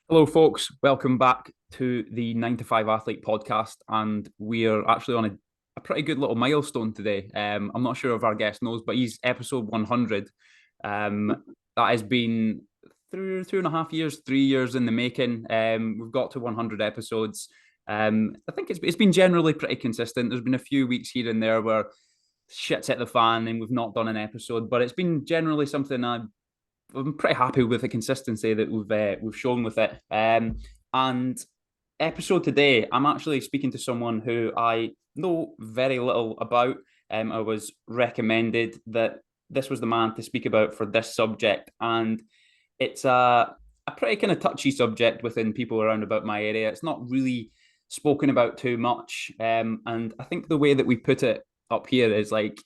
Hello, folks. Welcome back to the 9 to 5 Athlete podcast. And we're actually on a pretty good little milestone today. I'm not sure if our guest knows, but he's episode 100. That has been through 2.5 years, 3 years in the making. We've got to 100 episodes. I think it's been generally pretty consistent. There's been a few weeks here and there where shit's hit the fan and we've not done an episode, but it's been generally something I'm pretty happy with the consistency that we've shown with it. And episode today, I'm actually speaking to someone who I know very little about. I was recommended that this was the man to speak about for this subject, and it's a pretty kind of touchy subject within people around about my area. It's not really spoken about too much, and I think the way that we put it up here is like,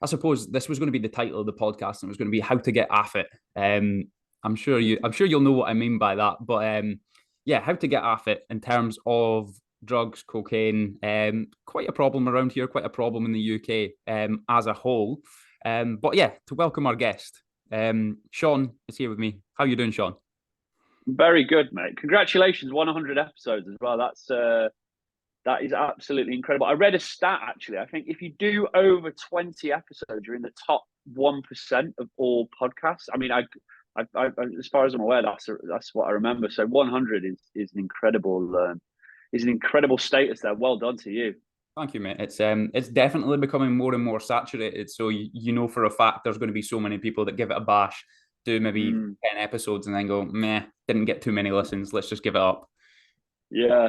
I suppose this was going to be the title of the podcast, and it was going to be "How to Get Aff It." I'm sure you'll know what I mean by that, but yeah, how to get Aff It in terms of drugs, cocaine, quite a problem around here, quite a problem in the UK as a whole. But yeah, to welcome our guest, Sean is here with me. How you doing, Sean? Very good, mate. Congratulations, 100 episodes as well. That is absolutely incredible. I read a stat actually. I think if you do over 20 episodes, you're in the top 1% of all podcasts. I mean, as far as I'm aware, that's what I remember. So 100 is an incredible status there. Well done to you. Thank you, mate. It's definitely becoming more and more saturated. So you know for a fact there's going to be so many people that give it a bash, do maybe Mm. 10 episodes, and then go, meh, didn't get too many listens. Let's just give it up. Yeah.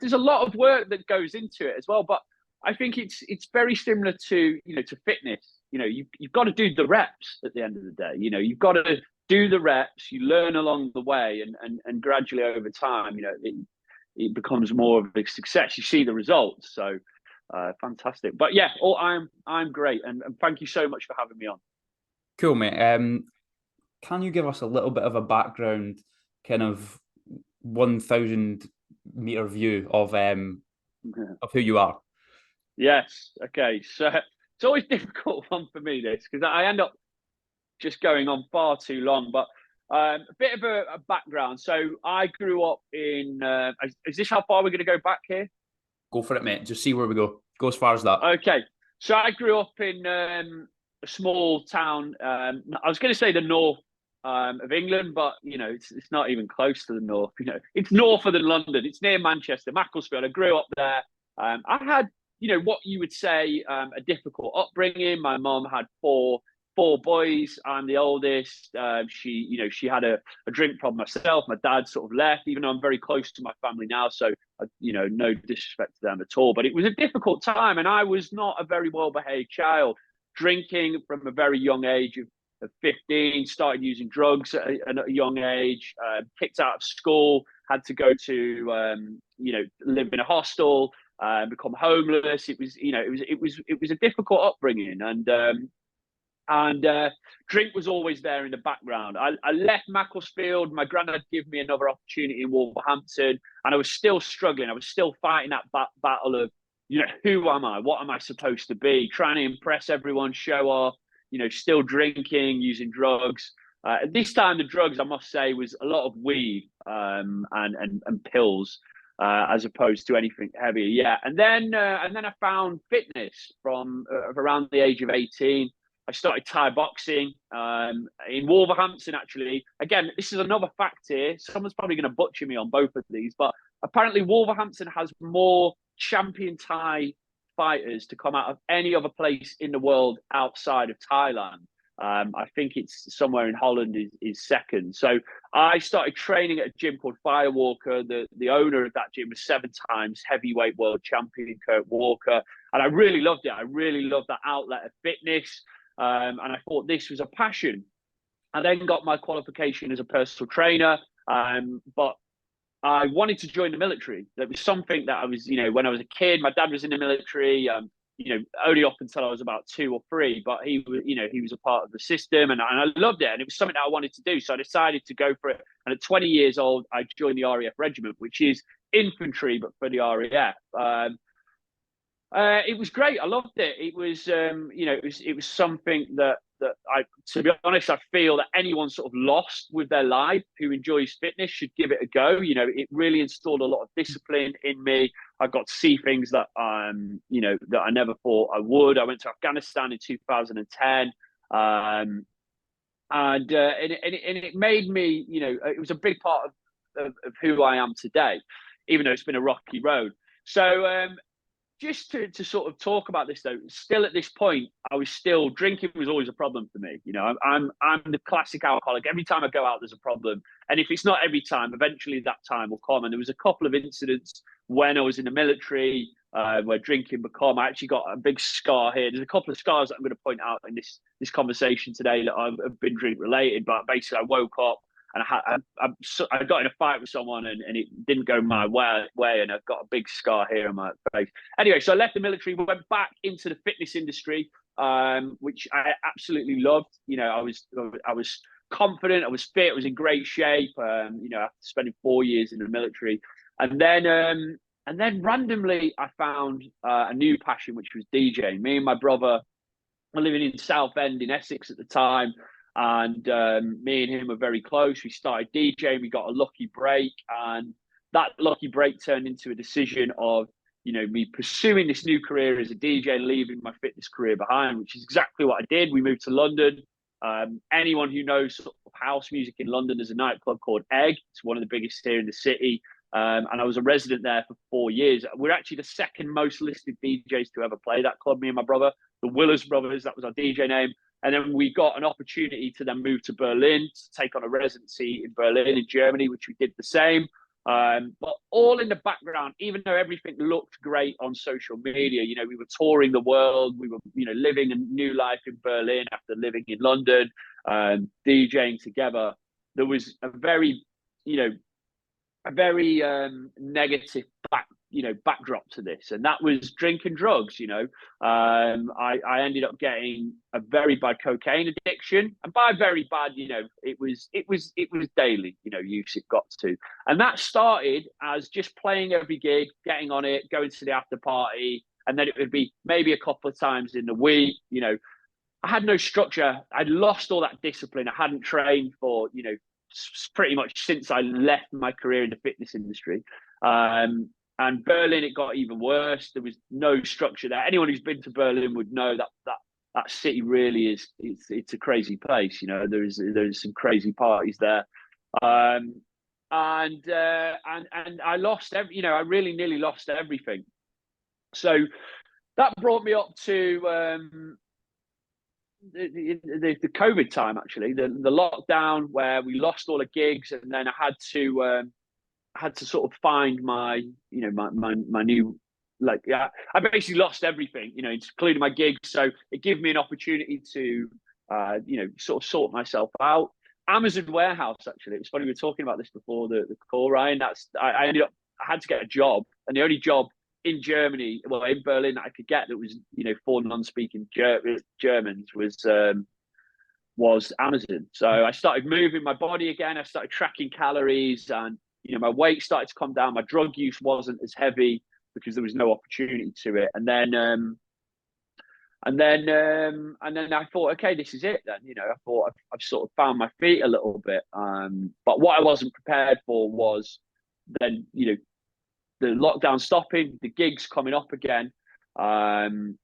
There's a lot of work that goes into it as well, but I think it's very similar to to fitness. You've got to do the reps at the end of the day. You've got to do the reps. You learn along the way, and gradually over time, it becomes more of a success. You see the results. So fantastic. But yeah, I'm great, and thank you so much for having me on. Cool, mate. Can you give us a little bit of a background, kind of 1,000 meter view of who you are? Yes. Okay. So it's always a difficult one for me this because I end up just going on far too long. But a bit of a background. So I grew up in. Is this how far we're going to go back here? Go for it, mate. Just see where we go. Go as far as that. Okay. So I grew up in a small town. I was going to say the north of England, but it's not even close to the north. It's norther than London. It's near Manchester, Macclesfield. I grew up there. I had what you would say a difficult upbringing. My mom had four boys. I'm the oldest. She had a drink problem myself. My dad sort of left, even though I'm very close to my family now. So, no disrespect to them at all. But it was a difficult time, and I was not a very well behaved child. Drinking from a very young age of 15, started using drugs at a young age, kicked out of school, had to go to, live in a hostel, become homeless. It was a difficult upbringing, and drink was always there in the background. I left Macclesfield. My granddad gave me another opportunity in Wolverhampton, and I was still struggling. I was still fighting that battle of, who am I? What am I supposed to be? Trying to impress everyone, show off. Still drinking, using drugs. This time, the drugs, I must say, was a lot of weed and pills, as opposed to anything heavier. Yeah, and then I found fitness from around the age of 18. I started Thai boxing in Wolverhampton, actually. Again, this is another fact here. Someone's probably going to butcher me on both of these, but apparently Wolverhampton has more champion Thai fighters to come out of any other place in the world outside of Thailand. I think it's somewhere in Holland is second. So I started training at a gym called Firewalker. The owner of that gym was 7 times heavyweight world champion, Kurt Walker. And I really loved it. I really loved that outlet of fitness. And I thought this was a passion. I then got my qualification as a personal trainer, but I wanted to join the military. That was something that I was, when I was a kid, my dad was in the military, only up until I was about 2 or 3, but he was a part of the system, and I loved it. And it was something that I wanted to do. So I decided to go for it. And at 20 years old, I joined the RAF regiment, which is infantry, but for the RAF. It was great. I loved it. It was, it was something that to be honest, I feel that anyone sort of lost with their life who enjoys fitness should give it a go. You know, it really installed a lot of discipline in me. I got to see things that that I never thought I would. I went to Afghanistan in 2010. And it made me, it was a big part of who I am today, even though it's been a rocky road. So just to sort of talk about this though, still at this point, I was still drinking was always a problem for me. You know, I'm the classic alcoholic. Every time I go out, there's a problem, and if it's not every time, eventually that time will come. And there was a couple of incidents when I was in the military where drinking become. I actually got a big scar here. There's a couple of scars that I'm going to point out in this conversation today that have been drink related. But basically, I woke up and I got in a fight with someone and it didn't go my way, and I've got a big scar here on my face. Anyway, so I left the military, went back into the fitness industry, which I absolutely loved. You know, I was confident, I was fit, I was in great shape. After spending 4 years in the military, and then randomly I found a new passion, which was DJing. Me and my brother were living in Southend in Essex at the time. And me and him were very close. We started DJing. We got a lucky break, and that lucky break turned into a decision of, me pursuing this new career as a DJ and leaving my fitness career behind, which is exactly what I did. We moved to London. Anyone who knows sort of house music in London, there's a nightclub called Egg. It's one of the biggest here in the city. And I was a resident there for 4 years. We're actually the second most listed DJs to ever play that club, me and my brother. The Willers Brothers, that was our DJ name. And then we got an opportunity to then move to Berlin to take on a residency in Berlin in Germany, which we did the same. But all in the background, even though everything looked great on social media, we were touring the world. We were, living a new life in Berlin after living in London, DJing together. There was a very negative backdrop to this, and that was drink and drugs. I ended up getting a very bad cocaine addiction, and by very bad, it was daily, use it got to, and that started as just playing every gig, getting on it, going to the after party, and then it would be maybe a couple of times in the week. I had no structure. I'd lost all that discipline. I hadn't trained for pretty much since I left my career in the fitness industry. And Berlin, it got even worse. There was no structure there. Anyone who's been to Berlin would know that city really is, it's a crazy place. There's some crazy parties there. And I lost I really nearly lost everything. So that brought me up to the COVID time, actually, the lockdown, where we lost all the gigs, and then I had to sort of find my new, I basically lost everything, including my gigs. So it gave me an opportunity to sort of sort myself out. Amazon warehouse, actually, it was funny, we were talking about this before the call, Ryan. I had to get a job, and the only job in Germany, well, in Berlin, that I could get that was, for non-speaking Germans was Amazon. So I started moving my body again. I started tracking calories, and my weight started to come down. My drug use wasn't as heavy because there was no opportunity to it. And then I thought, okay, this is it. Then I thought I've sort of found my feet a little bit. But what I wasn't prepared for was then the lockdown stopping, the gigs coming up again, and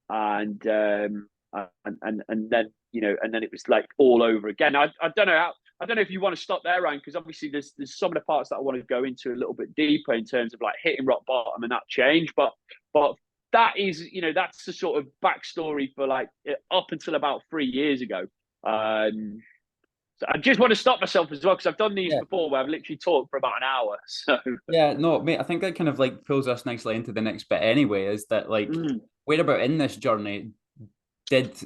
then and then it was like all over again. I don't know if you want to stop there, Ryan, because obviously there's some of the parts that I want to go into a little bit deeper in terms of like hitting rock bottom and that change, but that is, that's the sort of backstory for like up until about 3 years ago. So I just want to stop myself as well, because I've done these before where I've literally talked for about an hour. So yeah, no, mate, I think that kind of like pulls us nicely into the next bit anyway, is that like where about in this journey did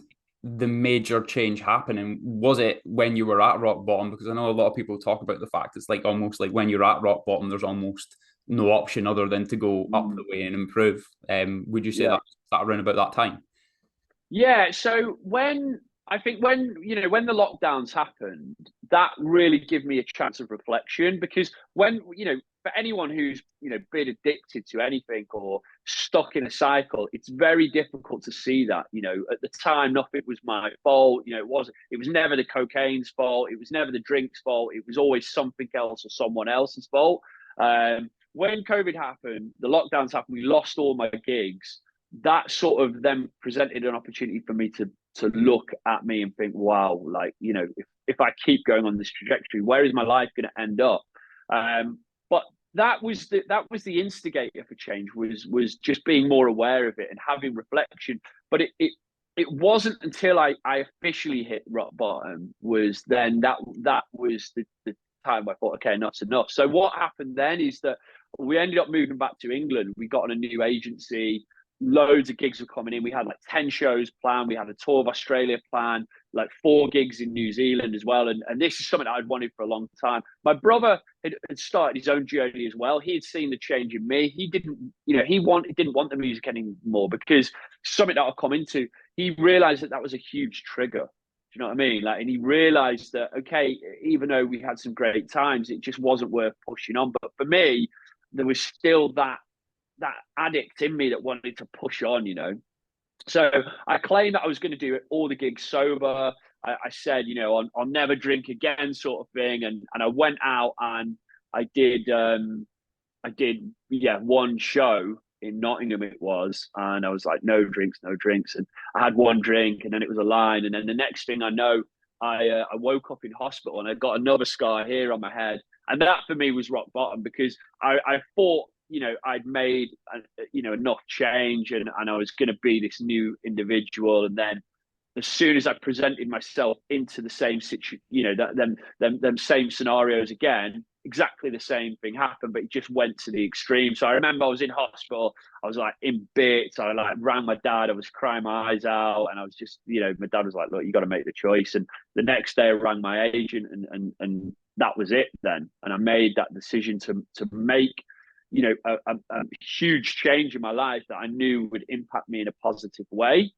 the major change happen, and was it when you were at rock bottom? Because I know a lot of people talk about the fact it's like almost like when you're at rock bottom, there's almost no option other than to go up the way and improve. Would you say that's around about that time? Yeah. So when the lockdowns happened, that really gave me a chance of reflection, because when for anyone who's, been addicted to anything or stuck in a cycle, it's very difficult to see that. At the time, nothing was my fault. It was never the cocaine's fault. It was never the drink's fault. It was always something else or someone else's fault. When COVID happened, the lockdowns happened, we lost all my gigs. That sort of then presented an opportunity for me to look at me and think, wow, like, if I keep going on this trajectory, where is my life going to end up? But that was the instigator for change, was just being more aware of it and having reflection. But it wasn't until I officially hit rock bottom was then that was the time I thought, okay, enough's enough. So what happened then is that we ended up moving back to England. We got on a new agency. Loads of gigs were coming in. We had like 10 shows planned. We had a tour of Australia planned, like 4 gigs in New Zealand as well. And this is something that I'd wanted for a long time. My brother had started his own journey as well. He had seen the change in me. He didn't, didn't want the music anymore because something that I'll come into, he realized that was a huge trigger. Do you know what I mean? Like, and he realized that, okay, even though we had some great times, it just wasn't worth pushing on. But for me, there was still that addict in me that wanted to push on, So I claimed that I was going to do all the gigs sober. I said, I'll never drink again, sort of thing. And I went out and I did one show in Nottingham it was, and I was like, no drinks. And I had one drink and then it was a line. And then the next thing I know, I woke up in hospital and I got another scar here on my head. And that for me was rock bottom, because I thought, I'd made, enough change and I was going to be this new individual. And then as soon as I presented myself into the same situation, them same scenarios again, exactly the same thing happened, but it just went to the extreme. So I remember I was in hospital, I was like in bits. I like rang my dad, I was crying my eyes out, and I was just, my dad was like, look, you got to make the choice. And the next day I rang my agent and that was it then. And I made that decision to make, a huge change in my life that I knew would impact me in a positive way.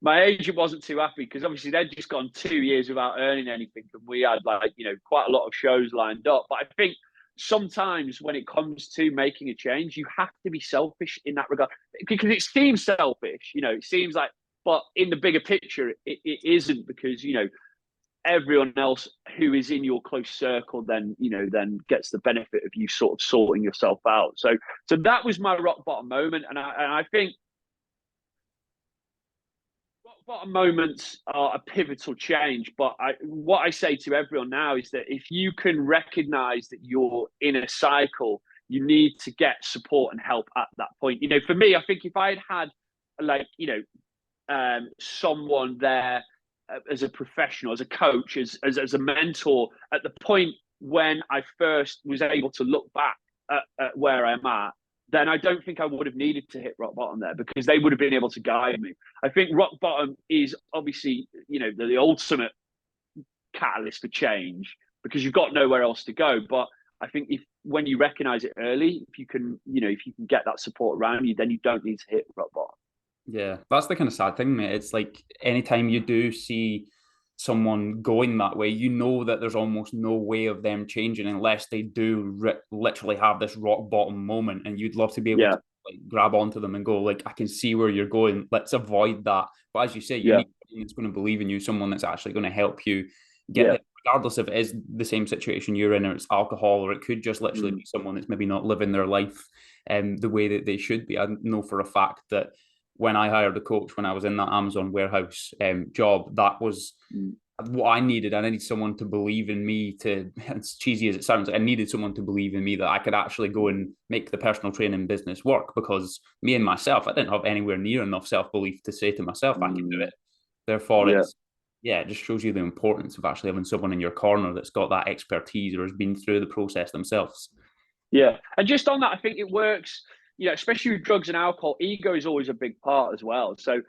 My agent wasn't too happy because obviously they'd just gone 2 years without earning anything, and we had quite a lot of shows lined up. But I think sometimes when it comes to making a change, you have to be selfish in that regard, because it seems selfish, it seems like, but in the bigger picture, it isn't, because everyone else who is in your close circle then gets the benefit of you sort of sorting yourself out. So that was my rock bottom moment, and I think rock bottom moments are a pivotal change. But what I say to everyone now is that if you can recognize that you're in a cycle, you need to get support and help at that point. For me, I think if I had someone there as a professional, as a coach, as a mentor, at the point when I first was able to look back at where I'm at, then I don't think I would have needed to hit rock bottom there, because they would have been able to guide me. I think rock bottom is obviously, the ultimate catalyst for change, because you've got nowhere else to go. But I think when you recognize it early, if you can get that support around you, then you don't need to hit rock bottom. Yeah, that's the kind of sad thing, mate. It's like anytime you do see someone going that way, that there's almost no way of them changing unless they do literally have this rock bottom moment. And you'd love to be able to grab onto them and go, like, I can see where you're going. Let's avoid that. But as you say, you need someone that's going to believe in you, someone that's actually going to help you get it, regardless if it is the same situation you're in, or it's alcohol, or it could just literally be someone that's maybe not living their life the way that they should be. I know for a fact that when I hired a coach, when I was in that Amazon warehouse job, that was what I needed. I needed someone to believe in me. As cheesy as it sounds, I needed someone to believe in me that I could actually go and make the personal training business work, because me and myself, I didn't have anywhere near enough self-belief to say to myself, I can do it. Therefore, it just shows you the importance of actually having someone in your corner that's got that expertise or has been through the process themselves. Yeah. And just on that, I think it works, especially with drugs and alcohol, ego is always a big part as well. So,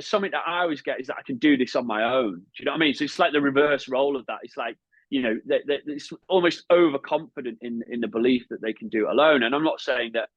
something that I always get is that I can do this on my own. Do you know what I mean? So it's like the reverse role of that. It's like, it's almost overconfident in the belief that they can do it alone. And I'm not saying that,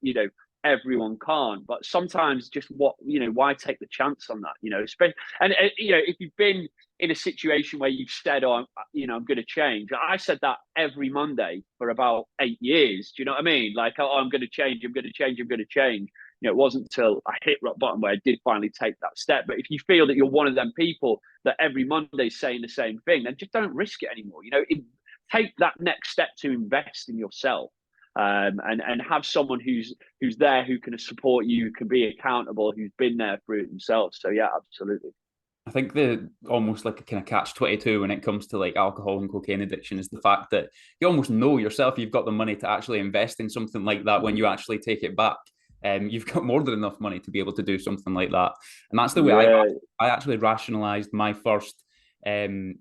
everyone can't, but sometimes just why take the chance on that, especially, and if you've been in a situation where you've said, oh, I'm going to change. I said that every Monday for about 8 years. Do you know what I mean? Like, oh, I'm going to change. I'm going to change. I'm going to change. It wasn't until I hit rock bottom where I did finally take that step. But if you feel that you're one of them people that every Monday is saying the same thing, then just don't risk it anymore. Take that next step to invest in yourself. And have someone who's there, who can support you, who can be accountable, who's been there through it themselves. So yeah, absolutely. I think the almost like a kind of catch-22 when it comes to like alcohol and cocaine addiction is the fact that you almost know yourself you've got the money to actually invest in something like that when you actually take it back. You've got more than enough money to be able to do something like that. And that's the way I actually rationalized my first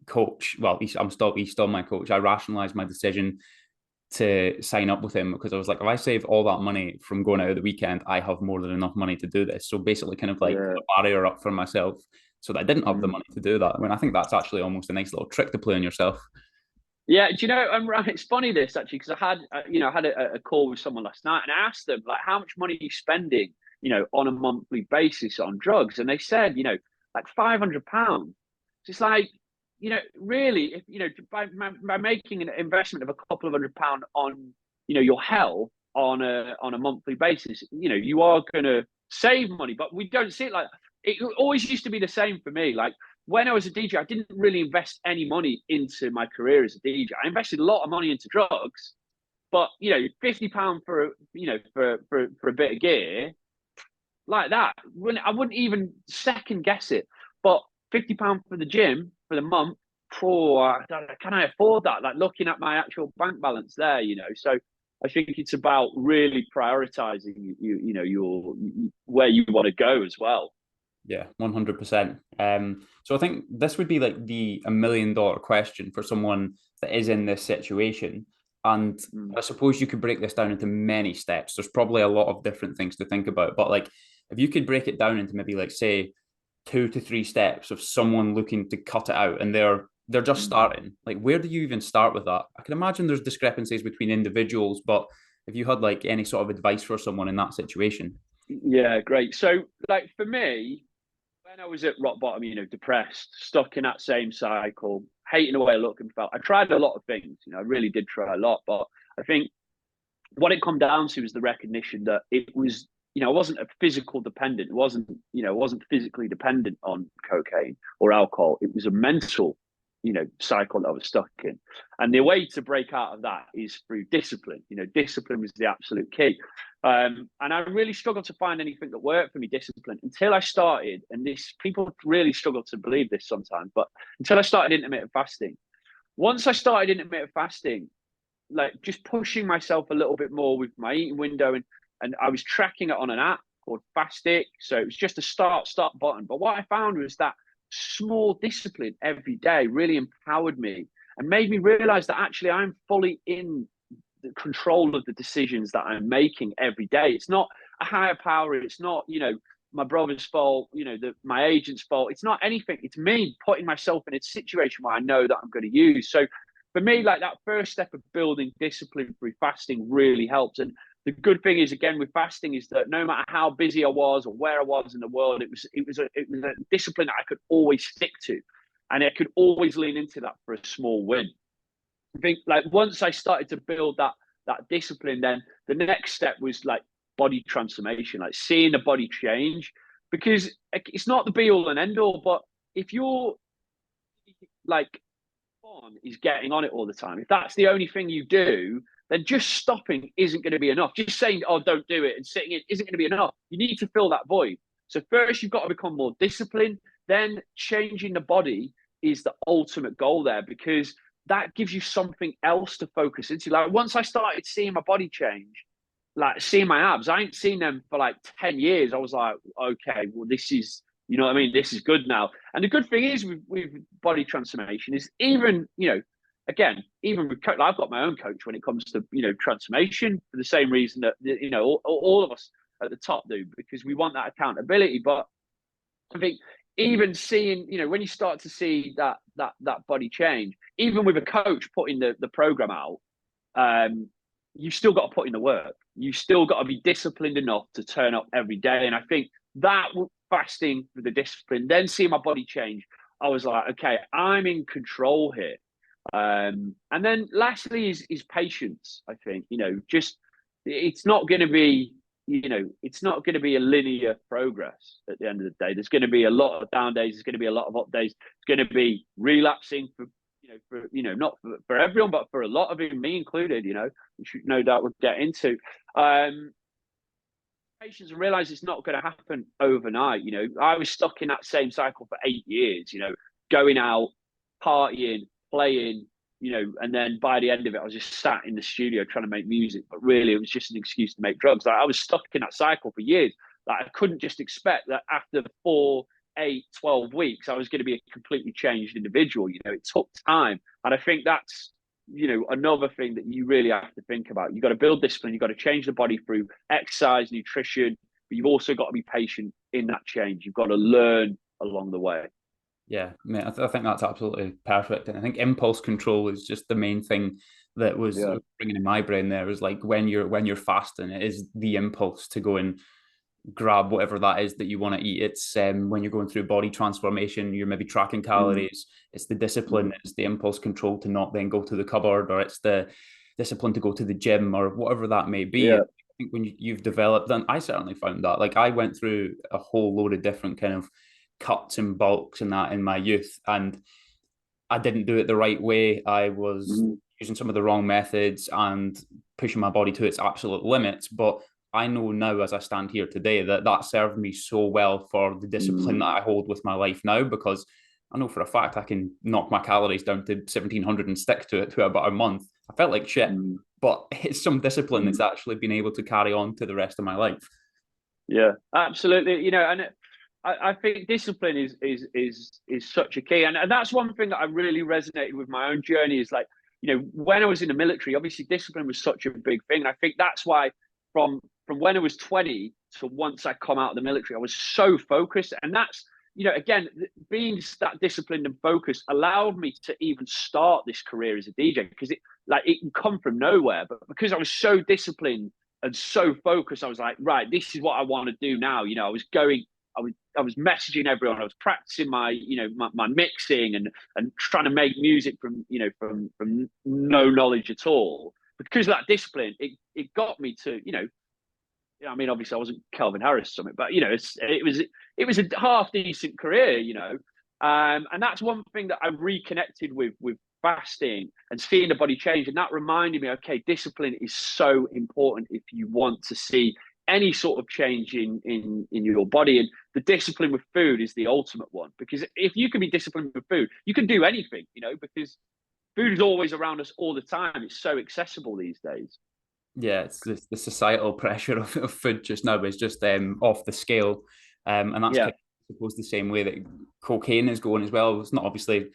coach. Well, he's still my coach. I rationalized my decision to sign up with him because I was like, if I save all that money from going out of the weekend, I have more than enough money to do this. So basically kind of like a barrier up for myself so that I didn't have the money to do that. I mean, I think that's actually almost a nice little trick to play on yourself. Yeah, do you know, it's funny this actually, because I had a call with someone last night and I asked them, like, how much money are you spending, on a monthly basis on drugs? And they said, like £500. It's like, really, if by making an investment of a couple of £100 on, your health on a monthly basis, you are going to save money. But we don't see it like that. It always used to be the same for me. Like, when I was a DJ, I didn't really invest any money into my career as a DJ. I invested a lot of money into drugs, but £50 for a bit of gear like that, I wouldn't even second guess it. But £50 for the gym for the month, can I afford that? Like, looking at my actual bank balance there, So I think it's about really prioritizing your where you want to go as well. Yeah, 100%. So I think this would be like the $1 million question for someone that is in this situation. And I suppose you could break this down into many steps. There's probably a lot of different things to think about, but like if you could break it down into maybe like say 2 to 3 steps of someone looking to cut it out and they're just starting, like where do you even start with that? I can imagine there's discrepancies between individuals, but if you had like any sort of advice for someone in that situation. Yeah, great. So like for me, when I was at rock bottom, depressed, stuck in that same cycle, hating the way I looked and felt, I tried a lot of things. I really did try a lot, but I think what it come down to is the recognition that it was, I wasn't a physical dependent. It wasn't, I wasn't physically dependent on cocaine or alcohol. It was a mental, cycle that I was stuck in. And the way to break out of that is through discipline. Discipline was the absolute key. And I really struggled to find anything that worked for me, discipline, until I started, and this, people really struggle to believe this sometimes, but until I started intermittent fasting. Once I started intermittent fasting, like just pushing myself a little bit more with my eating window, and I was tracking it on an app called Fastic. So it was just a start button. But what I found was that small discipline every day really empowered me and made me realize that actually I'm fully in the control of the decisions that I'm making every day. It's not a higher power. It's not, my brother's fault, my agent's fault. It's not anything. It's me putting myself in a situation where I know that I'm going to use. So for me, like that first step of building discipline through fasting really helps. And the good thing is, again, with fasting is that no matter how busy I was or where I was in the world, it was a discipline that I could always stick to, and I could always lean into that for a small win. I think like once I started to build that discipline, then the next step was like body transformation, like seeing the body change, because it's not the be all and end all. But if you're like on is getting on it all the time, if that's the only thing you do, then just stopping isn't going to be enough. Just saying, oh, don't do it, and sitting it isn't going to be enough. You need to fill that void. So first, you've got to become more disciplined. Then changing the body is the ultimate goal there, because that gives you something else to focus into. Like once I started seeing my body change, like seeing my abs, I ain't seen them for like 10 years. I was like, okay, well, this is, you know what I mean? This is good now. And the good thing is with body transformation is even, again, even with coach, I've got my own coach when it comes to, transformation, for the same reason that, all of us at the top do, because we want that accountability. But I think even seeing, when you start to see that body change, even with a coach putting the program out, you still got to put in the work. You still got to be disciplined enough to turn up every day. And I think that fasting for the discipline, then seeing my body change, I was like, okay, I'm in control here. And then lastly is patience. I think, just it's not going to be, it's not going to be a linear progress at the end of the day. There's going to be a lot of down days. There's going to be a lot of up days. It's going to be relapsing not for everyone, but for a lot of it, me included, which no doubt we'll get into. Patience and realize it's not going to happen overnight. I was stuck in that same cycle for 8 years, going out, partying, playing, and then by the end of it, I was just sat in the studio trying to make music, but really it was just an excuse to make drugs. Like, I was stuck in that cycle for years. Like, I couldn't just expect that after 4, 8, 12 weeks, I was going to be a completely changed individual. It took time. And I think that's, another thing that you really have to think about. You've got to build discipline. You've got to change the body through exercise, nutrition, but you've also got to be patient in that change. You've got to learn along the way. Yeah, mate, I think that's absolutely perfect. And I think impulse control is just the main thing that was bringing in my brain there. Is like when you're fasting, it is the impulse to go and grab whatever that is that you want to eat. It's when you're going through body transformation, you're maybe tracking calories. It's the discipline, it's the impulse control to not then go to the cupboard, or it's the discipline to go to the gym, or whatever that may be. Yeah. I think when you've developed, and I certainly found that, like, I went through a whole load of different kind of cuts and bulks and that in my youth, and I didn't do it the right way. I was using some of the wrong methods and pushing my body to its absolute limits. But I know now, as I stand here today, that served me so well for the discipline that I hold with my life now, because I know for a fact I can knock my calories down to 1,700 and stick to it for about a month. I felt like shit, but it's some discipline that's actually been able to carry on to the rest of my life. Yeah, absolutely. I think discipline is such a key, and that's one thing that I really resonated with my own journey. Is like, when I was in the military, obviously discipline was such a big thing. And I think that's why from when I was 20 to once I come out of the military, I was so focused. And that's, again, being that disciplined and focused allowed me to even start this career as a DJ, because it can come from nowhere. But because I was so disciplined and so focused, I was like, right, this is what I want to do now. I was messaging everyone. I was practicing my mixing and trying to make music from no knowledge at all. Because of that discipline, it got me to, I mean, obviously I wasn't Calvin Harris or something, but it was a half decent career, and that's one thing that I reconnected with fasting and seeing the body change, and that reminded me, okay, discipline is so important if you want to see any sort of change in your body. And the discipline with food is the ultimate one, because if you can be disciplined with food, you can do anything, because food is always around us all the time. It's so accessible these days. Yeah, it's the societal pressure of food just now is just off the scale, and that's kind of, I suppose, the same way that cocaine is going as well. It's not obviously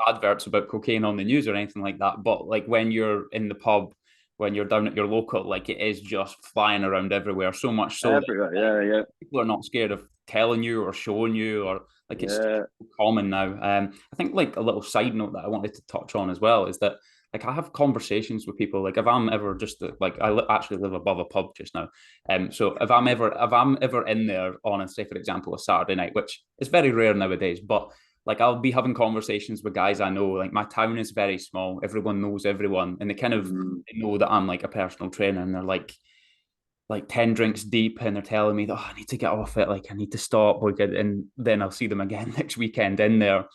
adverts about cocaine on the news or anything like that, but like when you're in the pub, when you're down at your local, like, it is just flying around everywhere. So much so everywhere, people are not scared of telling you or showing you, or like, it's so common now. I think, like, a little side note that I wanted to touch on as well is that, like, I have conversations with people, like, if I'm ever just like, actually live above a pub just now, so if I'm ever in there on, say, for example, a Saturday night, which is very rare nowadays, but like, I'll be having conversations with guys I know. Like, my town is very small. Everyone knows everyone. And they kind of they know that I'm like a personal trainer, and they're like 10 drinks deep, and they're telling me that, oh, I need to get off it. Like, I need to stop. And then I'll see them again next weekend in there.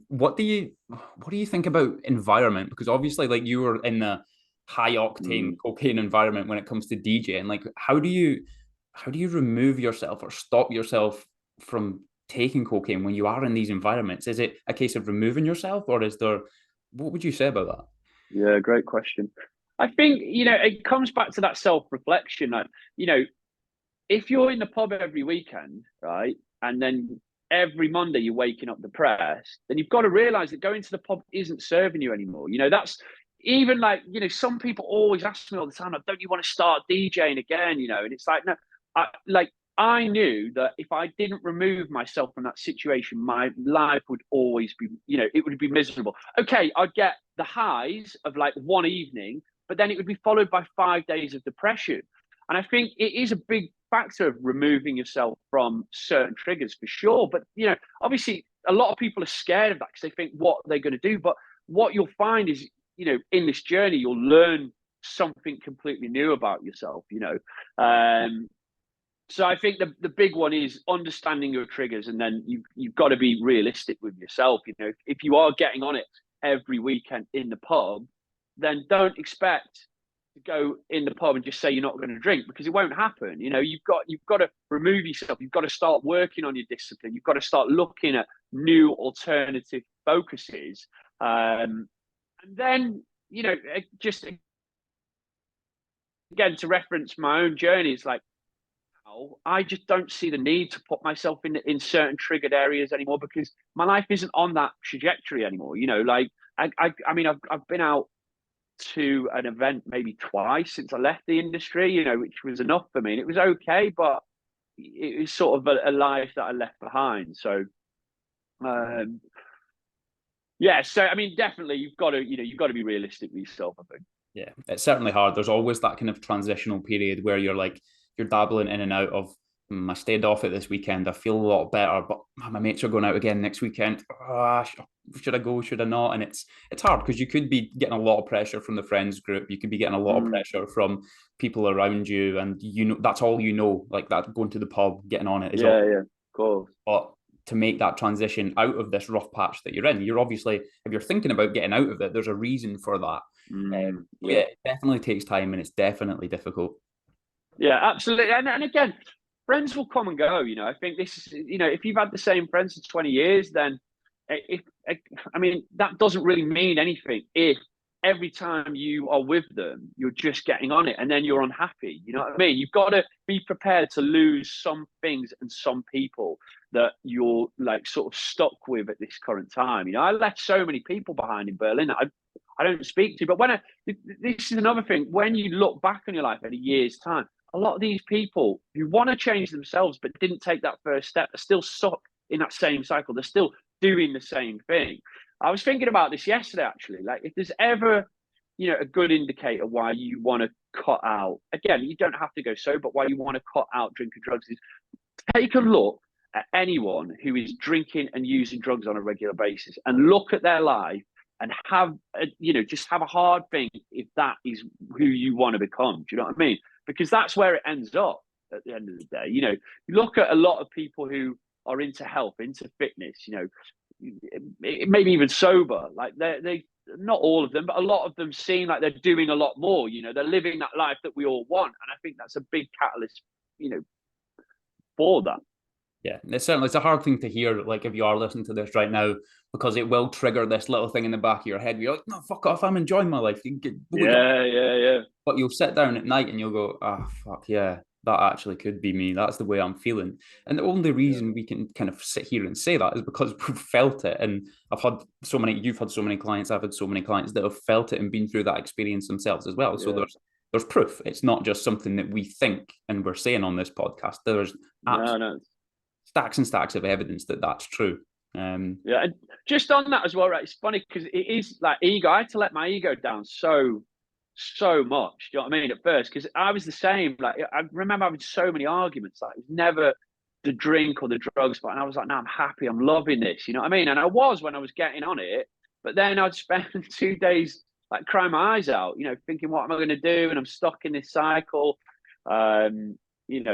What do you think about environment? Because obviously, like, you were in the high octane cocaine environment when it comes to DJing. Like, how do you remove yourself or stop yourself from taking cocaine when you are in these environments? Is it a case of removing yourself, or is there, what would you say about that? Yeah, great question. I think, it comes back to that self-reflection. Like, if you're in the pub every weekend, right, and then every Monday you're waking up depressed, then you've got to realize that going to the pub isn't serving you anymore. That's even like, some people always ask me all the time, like, don't you want to start DJing again? And it's like, no, I knew that if I didn't remove myself from that situation, my life would always be, it would be miserable. Okay, I'd get the highs of like one evening, but then it would be followed by 5 days of depression. And I think it is a big factor of removing yourself from certain triggers for sure. But, obviously a lot of people are scared of that because they think, what are they going to do? But what you'll find is, in this journey, you'll learn something completely new about yourself, So I think the big one is understanding your triggers, and then you've got to be realistic with yourself. If you are getting on it every weekend in the pub, then don't expect to go in the pub and just say you're not going to drink, because it won't happen. You've got to remove yourself. You've got to start working on your discipline. You've got to start looking at new alternative focuses, and then just again to reference my own journey, it's like, I just don't see the need to put myself in certain triggered areas anymore, because my life isn't on that trajectory anymore. I mean, I've been out to an event maybe twice since I left the industry, which was enough for me. And it was okay, but it was sort of a life that I left behind. So, so I mean, definitely you've got to be realistic with yourself, I think. Yeah, it's certainly hard. There's always that kind of transitional period where you're dabbling in and out of, I stayed off it this weekend, I feel a lot better, but my mates are going out again next weekend. Should I go? Should I not? And it's hard, because you could be getting a lot of pressure from the friends group. You could be getting a lot of pressure from people around you, and that's all like that, going to the pub, getting on it is all. Yeah, of course. But to make that transition out of this rough patch that you're in, you're obviously, if you're thinking about getting out of it, there's a reason for that. It definitely takes time, and it's definitely difficult. Yeah, absolutely. And again, friends will come and go. I think this is, if you've had the same friends for 20 years, then that doesn't really mean anything if every time you are with them, you're just getting on it and then you're unhappy. You know what I mean? You've got to be prepared to lose some things and some people that you're sort of stuck with at this current time. I left so many people behind in Berlin I don't speak to, but this is another thing, when you look back on your life in a year's time, a lot of these people who want to change themselves but didn't take that first step are still stuck in that same cycle. They're still doing the same thing. I was thinking about this yesterday, actually. If there's ever, a good indicator why you want to cut out, again, you don't have to go sober, but why you want to cut out drinking drugs is take a look at anyone who is drinking and using drugs on a regular basis and look at their life and just have a hard think if that is who you want to become. Do you know what I mean? Because that's where it ends up at the end of the day. You look at a lot of people who are into health, into fitness, maybe even sober, they not all of them, but a lot of them seem like they're doing a lot more. They're living that life that we all want. And I think that's a big catalyst, for that. Yeah, it's a hard thing to hear, if you are listening to this right now, because it will trigger this little thing in the back of your head. You're like, no, fuck off, I'm enjoying my life. Yeah. But you'll sit down at night and you'll go, fuck yeah, that actually could be me. That's the way I'm feeling. And the only reason we can kind of sit here and say that is because we've felt it. And you've had so many clients, I've had so many clients that have felt it and been through that experience themselves as well. So there's proof. It's not just something that we think and we're saying on this podcast. There's stacks and stacks of evidence that that's true. And just on that as well, right? It's funny because it is ego. I had to let my ego down so much. Do you know what I mean? At first, because I was the same. I remember having so many arguments. It was never the drink or the drugs, but I was like, no, I'm happy. I'm loving this. You know what I mean? And I was when I was getting on it, but then I'd spend 2 days crying my eyes out. Thinking, what am I going to do? And I'm stuck in this cycle.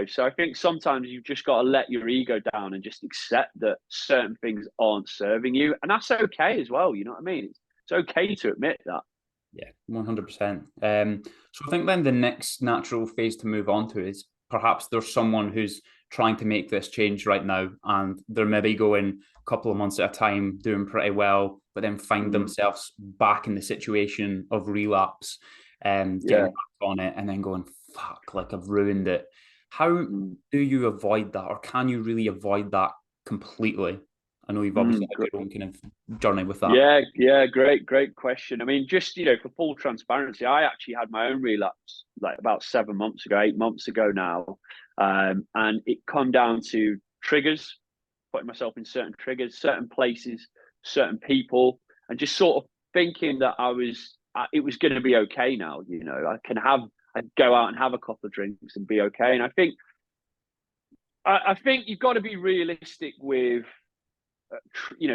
So I think sometimes you've just got to let your ego down and just accept that certain things aren't serving you. And that's okay as well. You know what I mean? It's okay to admit that. Yeah, 100%. So I think then the next natural phase to move on to is perhaps there's someone who's trying to make this change right now, and they're maybe going a couple of months at a time, doing pretty well, but then find themselves back in the situation of relapse and getting back on it and then going, fuck, I've ruined it. How do you avoid that, or can you really avoid that completely? I know you've obviously had your own kind of journey with that. Yeah, great question. I mean, just, for full transparency, I actually had my own relapse about 7 months ago, 8 months ago now. And it come down to triggers, putting myself in certain triggers, certain places, certain people, and just sort of thinking that I was it was going to be okay now. You know, I'd go out and have a couple of drinks and be okay. And I think you've got to be realistic with,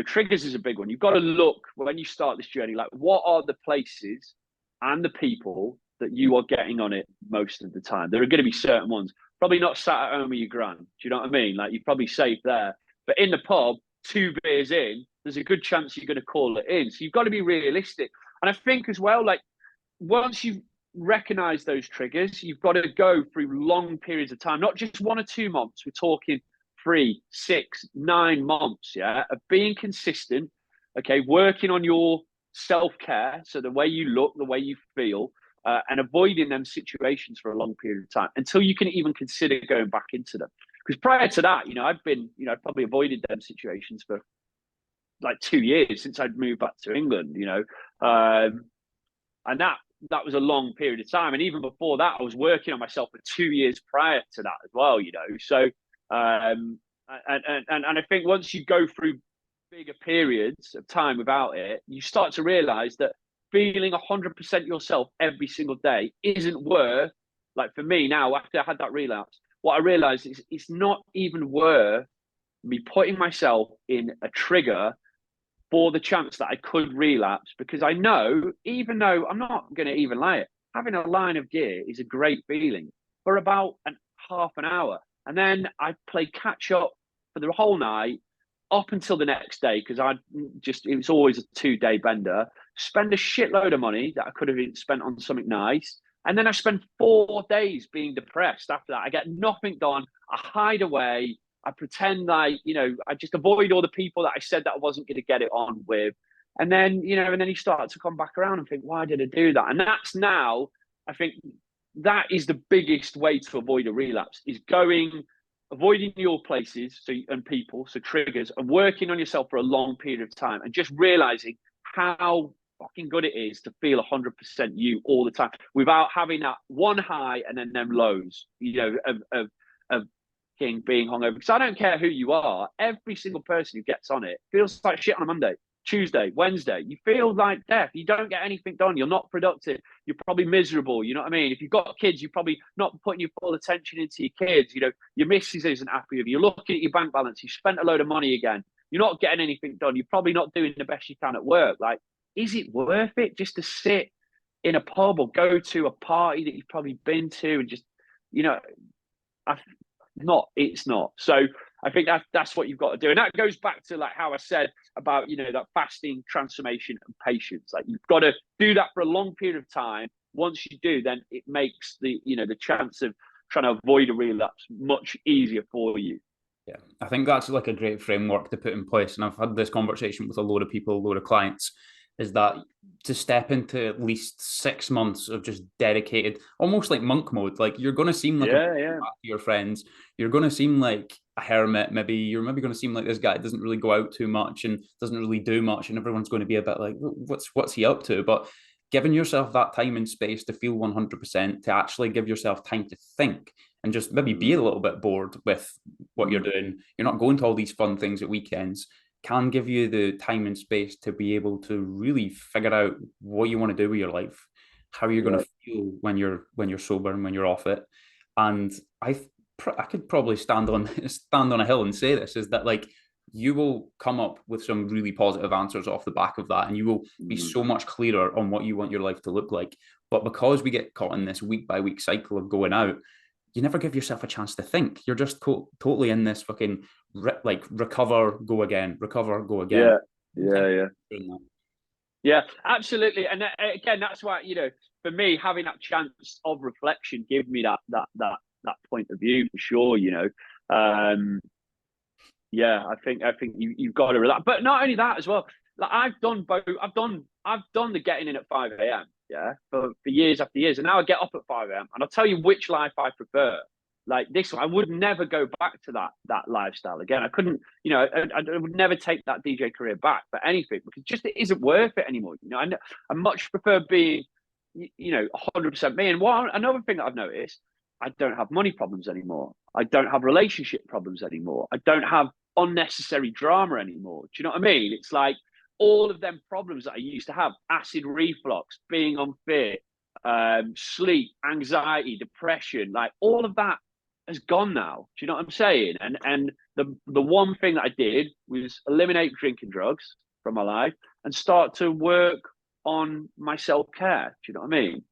triggers is a big one. You've got to look when you start this journey, like what are the places and the people that you are getting on it most of the time. There are going to be certain ones, probably not sat at home with your gran. Do you know what I mean? Like you're probably safe there, but in the pub, 2 beers in, there's a good chance you're going to call it in. So you've got to be realistic. And I think as well, like once you've recognized those triggers, you've got to go through long periods of time, not just 1 or 2 months. We're talking 3, 6, 9 months, of being consistent, okay, working on your self-care, so the way you look, the way you feel, and avoiding them situations for a long period of time until you can even consider going back into them. Because prior to that, I've probably avoided them situations for like 2 years since I'd moved back to England, and that was a long period of time. And even before that, I was working on myself for 2 years prior to that as well, So, and I think once you go through bigger periods of time without it, you start to realize that feeling 100% yourself every single day isn't worth, like for me now, after I had that relapse, what I realized is it's not even worth me putting myself in a trigger for the chance that I could relapse, because I know, even though I'm not going to even lie it, having a line of gear is a great feeling for about half an hour. And then I play catch up for the whole night up until the next day, because it was always a 2-day bender, spend a shitload of money that I could have spent on something nice. And then I spend 4 days being depressed after that. I get nothing done. I hide away. I pretend like, I just avoid all the people that I said that I wasn't going to get it on with. And then, and then you start to come back around and think, why did I do that? And that's now, I think that is the biggest way to avoid a relapse, is avoiding your places and people, so triggers, and working on yourself for a long period of time and just realizing how fucking good it is to feel 100% you all the time without having that one high and then them lows, of being hungover. Because I don't care who you are, every single person who gets on it feels like shit on a Monday, Tuesday, Wednesday. You feel like death. You don't get anything done. You're not productive. You're probably miserable. You know what I mean? If you've got kids, you're probably not putting your full attention into your kids. Your missus isn't happy with you. You're looking at your bank balance. You spent a load of money again. You're not getting anything done. You're probably not doing the best you can at work. Like, is it worth it just to sit in a pub or go to a party that you've probably been to and just, it's not. So I think that's what you've got to do. And that goes back to like how I said about, that fasting, transformation and patience. Like you've got to do that for a long period of time. Once you do, then it makes the chance of trying to avoid a relapse much easier for you. Yeah, I think that's like a great framework to put in place. And I've had this conversation with a load of people, a load of clients, is that to step into at least 6 months of just dedicated, almost like monk mode. Like you're going to seem like to your friends. You're going to seem like a hermit. You're maybe going to seem like this guy doesn't really go out too much and doesn't really do much. And everyone's going to be a bit like, what's he up to? But giving yourself that time and space to feel 100%, to actually give yourself time to think and just maybe be a little bit bored with what you're doing. You're not going to all these fun things at weekends, can give you the time and space to be able to really figure out what you want to do with your life, how you're going to feel when you're sober and when you're off it. And I could probably stand on a hill and say this, is that like you will come up with some really positive answers off the back of that, and you will be so much clearer on what you want your life to look like. But because we get caught in this week by week cycle of going out, you never give yourself a chance to think. You're just totally in this fucking recover, go again, recover, go again. Yeah, absolutely. And again, that's why, for me, having that chance of reflection gave me that point of view for sure. I think you've got to relax. But not only that as well. Like I've done both. I've done the getting in at 5 a.m. For years after years, and now I get up at 5 a.m. and I'll tell you which life I prefer. Like this one, I would never go back to that lifestyle again. I couldn't, I would never take that DJ career back for anything, because just it isn't worth it anymore. I much prefer being, 100% me. And another thing that I've noticed, I don't have money problems anymore. I don't have relationship problems anymore. I don't have unnecessary drama anymore. Do you know what I mean? It's like all of them problems that I used to have, acid reflux, being unfit, sleep, anxiety, depression, like all of that has gone now. Do you know what I'm saying? And the one thing that I did was eliminate drinking drugs from my life and start to work on my self-care. Do you know what I mean?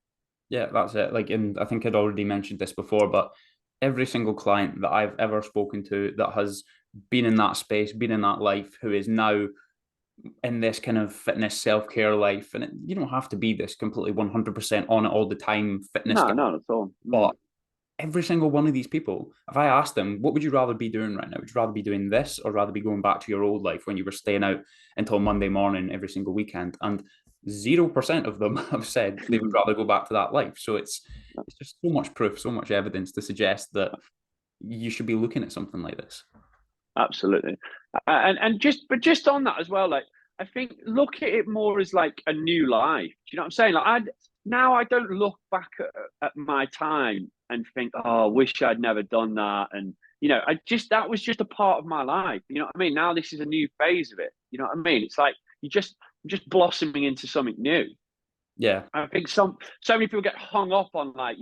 Yeah, that's it. Like, and I think I'd already mentioned this before, but every single client that I've ever spoken to that has been in that space, been in that life, who is now in this kind of fitness self-care life, and you don't have to be this completely 100% on it all the time fitness guy, No, not at all. but every single one of these people, if I asked them, what would you rather be doing right now? Would you rather be doing this or rather be going back to your old life when you were staying out until Monday morning every single weekend? And 0% of them have said they would rather go back to that life. So it's just so much proof, so much evidence to suggest that you should be looking at something like this. Absolutely. But just on that as well, like I think look at it more as like a new life. Do you know what I'm saying? Like I don't look back at my time and think, oh, I wish I'd never done that. And that was just a part of my life. You know what I mean? Now this is a new phase of it. You know what I mean? It's like just blossoming into something new. Yeah. I think so many people get hung up on like,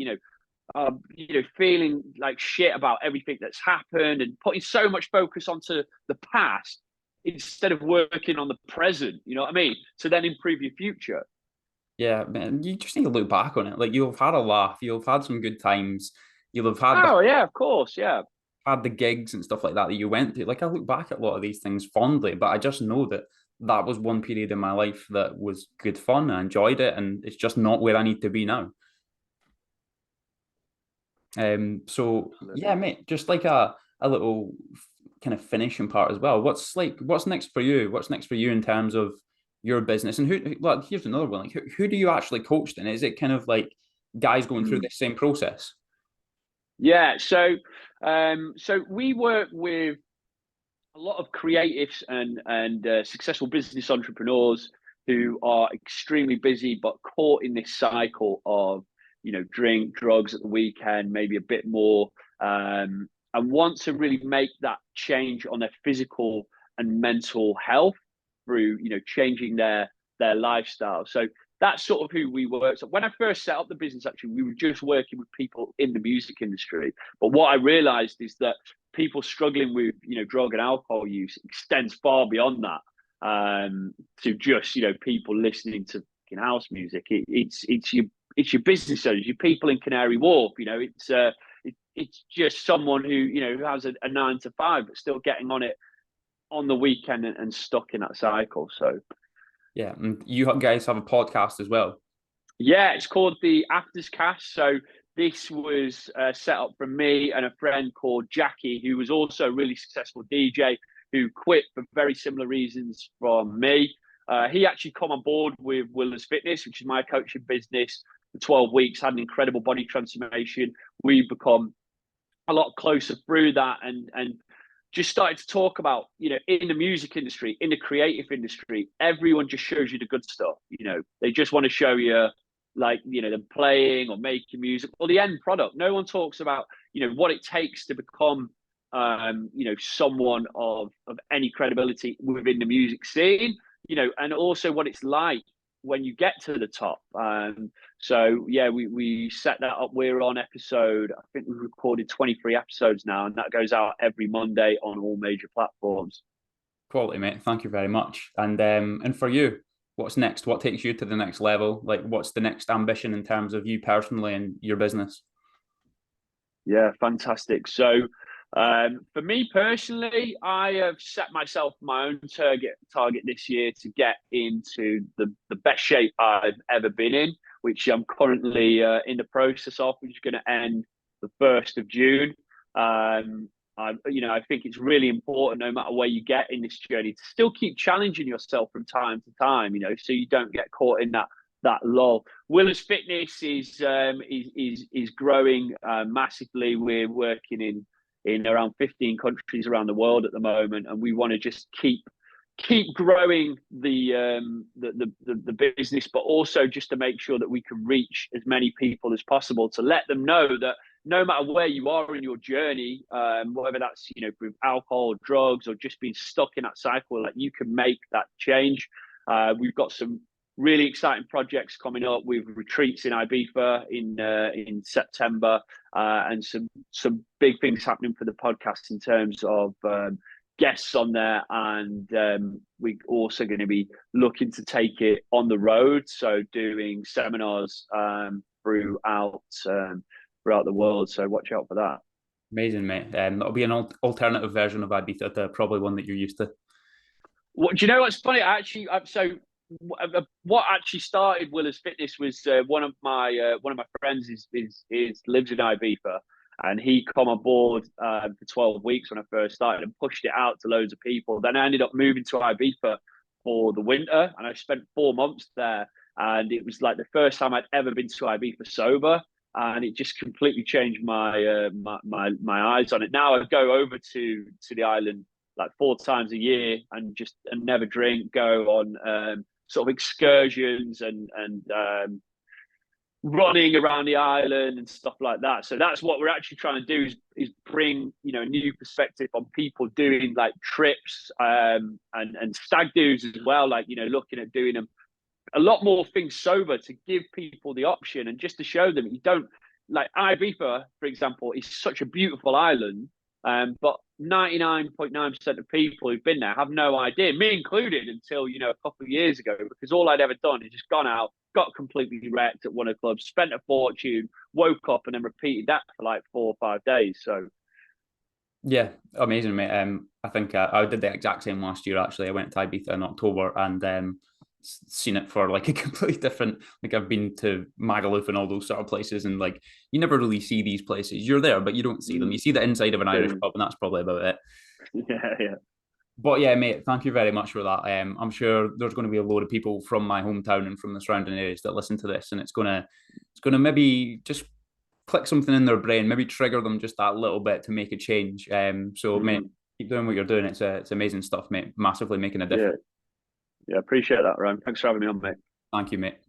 feeling like shit about everything that's happened and putting so much focus onto the past instead of working on the present, you know what I mean? To then improve your future. Yeah, man, you just need to look back on it. Like you'll have had a laugh, you'll have had some good times, you'll have Oh yeah, of course, yeah. had the gigs and stuff like that that you went to. Like I look back at a lot of these things fondly, but I just know that that was one period in my life that was good fun. I enjoyed it, and it's just not where I need to be now. So yeah, Absolutely. mate, just like a little kind of finishing part as well. What's next for you? What's next for you in terms of your business? And well, here's another one. Like who do you actually coach then? Is it kind of like guys going through Mm. this same process? Yeah, so we work with a lot of creatives and successful business entrepreneurs who are extremely busy but caught in this cycle of drink drugs at the weekend, maybe a bit more, and want to really make that change on their physical and mental health through changing their lifestyle. So that's sort of who we work. So when I first set up the business, actually, we were just working with people in the music industry. But what I realized is that people struggling with drug and alcohol use extends far beyond that, to just people listening to house music. It's your business owners, your people in Canary Wharf. It's just someone who has a 9 to 5 but still getting on it on the weekend and stuck in that cycle. So Yeah, and you guys have a podcast as well. yeah, it's called the Afters Cast. So this was set up from me and a friend called Jackie, who was also a really successful DJ who quit for very similar reasons from me. He actually come on board with Willer's Fitness, which is my coaching business, for 12 weeks, had an incredible body transformation. We've become a lot closer through that and just started to talk about, in the music industry, in the creative industry, everyone just shows you the good stuff. They just want to show you like, them playing or making music or the end product. No one talks about, what it takes to become, someone of any credibility within the music scene, and also what it's like when you get to the top. So yeah, we set that up. We're on episode, I think we've recorded 23 episodes now, and that goes out every Monday on all major platforms. Quality, mate. Thank you very much. And for you, what's next? What takes you to the next level? Like, what's the next ambition in terms of you personally and your business? Yeah, fantastic. So for me personally, I have set myself my own target this year to get into the best shape I've ever been in, which I'm currently in the process of, which is going to end the 1st of June. I think it's really important, no matter where you get in this journey, to still keep challenging yourself from time to time, so you don't get caught in that lull. Willer's Fitness is growing massively. We're working in around 15 countries around the world at the moment, and we want to just keep growing the business, but also just to make sure that we can reach as many people as possible, to let them know that no matter where you are in your journey, whether that's with alcohol or drugs or just being stuck in that cycle, like you can make that change. We've got some really exciting projects coming up with retreats in Ibiza in September, and some big things happening for the podcast in terms of guests on there, and we're also going to be looking to take it on the road, so doing seminars throughout the world. So watch out for that. Amazing, mate. That'll be an alternative version of Ibiza to probably one that you're used to. What do you know? What's funny? What actually started Willer's Fitness was one of my friends is lives in Ibiza, and he come on board for 12 weeks when I first started and pushed it out to loads of people. Then I ended up moving to Ibiza for the winter, and I spent 4 months there, and it was like the first time I'd ever been to Ibiza sober, and it just completely changed my my eyes on it. Now I go over to the island like 4 times a year and never drink, go on sort of excursions and running around the island and stuff like that. So that's what we're actually trying to do is bring, a new perspective on people doing like trips and stag do's as well. Like, looking at doing them a lot more things sober to give people the option and just to show them you don't like Ibiza, for example, is such a beautiful island. But 99.9% of people who've been there have no idea, me included, until, a couple of years ago, because all I'd ever done is just gone out, got completely wrecked at one of the clubs, spent a fortune, woke up and then repeated that for like 4 or 5 days. So, yeah, amazing, mate. I think I did the exact same last year, actually. I went to Ibiza in October and seen it for like a completely different, like I've been to Magaluf and all those sort of places, and like you never really see these places. You're there, but you don't see them. You see the inside of an Irish pub, and that's probably about it. Yeah. But yeah, mate, thank you very much for that. I'm sure there's going to be a load of people from my hometown and from the surrounding areas that listen to this, and it's gonna maybe just click something in their brain, maybe trigger them just that little bit to make a change. So mate, keep doing what you're doing. It's amazing stuff, mate. Massively making a difference. Yeah, appreciate that, Ryan. Thanks for having me on, mate. Thank you, mate.